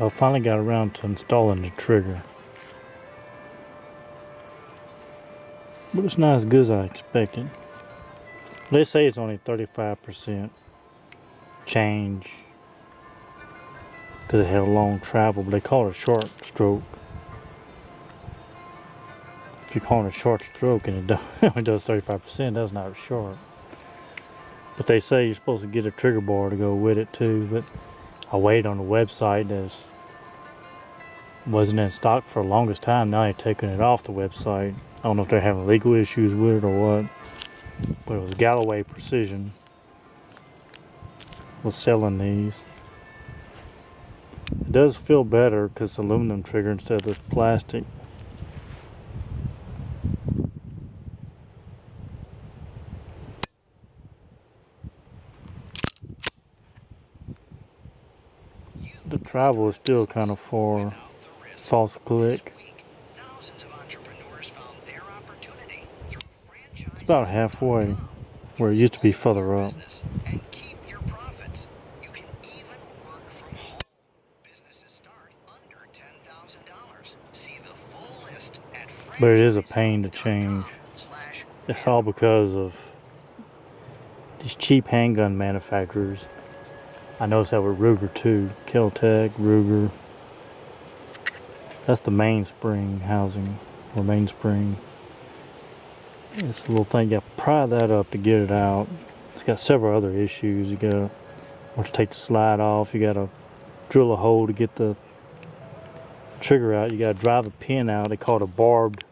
I finally got around to installing the trigger. But it's not as good as I expected. They say it's only 35% change because it had a long travel, but they call it a short stroke. If you call it a short stroke and it only does 35%, that's not short. But they say you're supposed to get a trigger bar to go with it too, but I waited on the website that wasn't in stock for the longest time. Now they're taking it off the website. I don't know if they're having legal issues with it or what, but it was Galloway Precision was selling these. It does feel better because it's aluminum trigger instead of this plastic. The travel is still kind of far. False click. It's about halfway where it used to be further up. But it is a pain to change. It's all because of these cheap handgun manufacturers. I noticed that with Ruger too. Kel-Tec, Ruger. That's the mainspring housing, or mainspring. It's a little thing, you gotta pry that up to get it out. It's got several other issues. You gotta take the slide off. You gotta drill a hole to get the trigger out. You gotta drive the pin out. They call it a barbed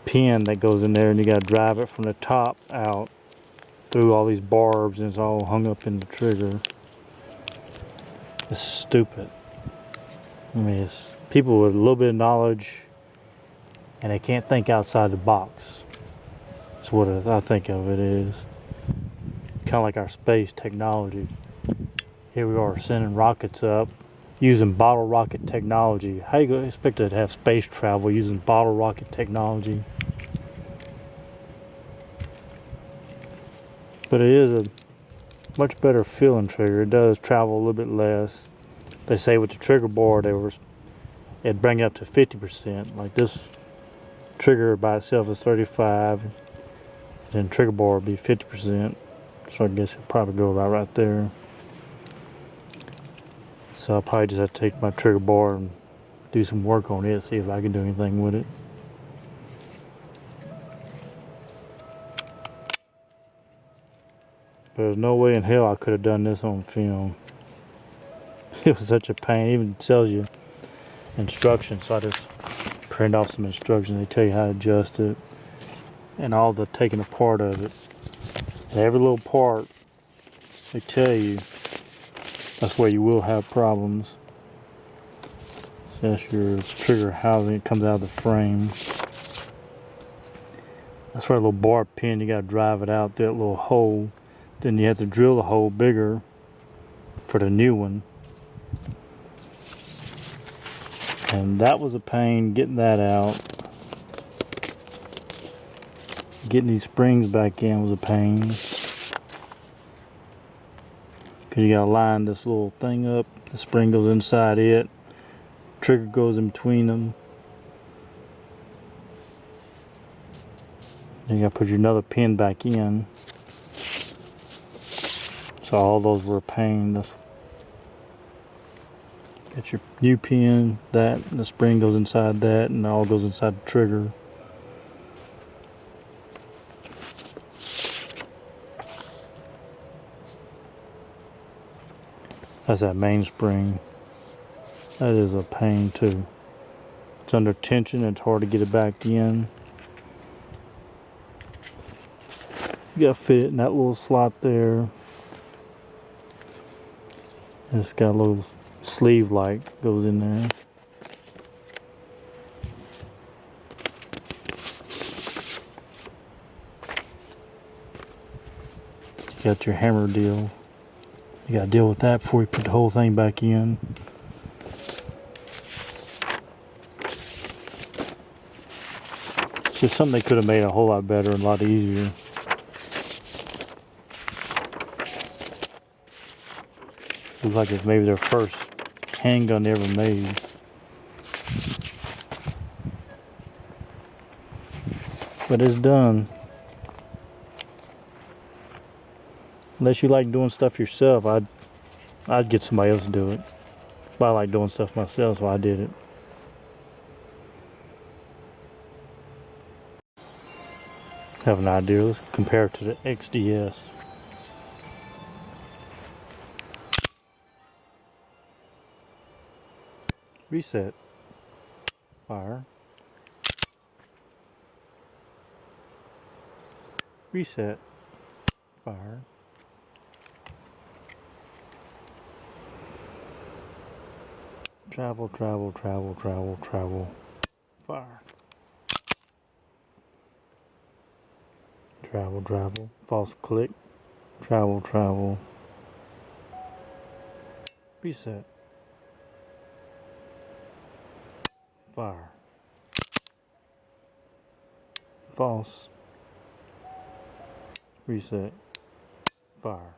pin that goes in there, and you gotta drive it from the top out through all these barbs, and it's all hung up in the trigger. It's stupid. I mean, it's people with a little bit of knowledge and they can't think outside the box. That's what I think of it is. Kind of like our space technology. Here we are sending rockets up using bottle rocket technology. How you expect to have space travel using bottle rocket technology? But it is a much better feeling trigger. It does travel a little bit less. They say with the trigger bar it'd bring it up to 50%. Like this trigger by itself is 35, then trigger bar would be 50%. So I guess it'd probably go about right there. So I'll probably just have to take my trigger bar and do some work on it, see if I can do anything with it. But there's no way in hell I could have done this on film. It was such a pain. It even tells you instructions. So I just print off some instructions. They tell you how to adjust it and all the taking apart of it. And every little part, they tell you that's where you will have problems. So that's your trigger housing. It comes out of the frame. That's where a little barb pin, you got to drive it out that little hole. Then you have to drill the hole bigger for the new one. And that was a pain getting that out. Getting these springs back in was a pain. Because you got to line this little thing up. The spring goes inside it. Trigger goes in between them. Then you got to put your another pin back in. So all those were a pain. Got your new pin, that, and the spring goes inside that, and it all goes inside the trigger. That's that mainspring. That is a pain too. It's under tension, it's hard to get it back in. You gotta fit it in that little slot there. And it's got a little sleeve light goes in there. You got your hammer deal. You gotta deal with that before you put the whole thing back in. It's just something they could have made a whole lot better and a lot easier. A Looks like it's maybe their first handgun they ever made. But it's done. Unless you like doing stuff yourself, I'd get somebody else to do it. But I like doing stuff myself, so I did it. Have an idea. Let's compare it to the XDS. Reset. Fire. Reset. Fire. Travel, travel, travel, travel, travel. Fire. Travel, travel. False click. Travel, travel. Reset. Fire. False. Reset. Fire.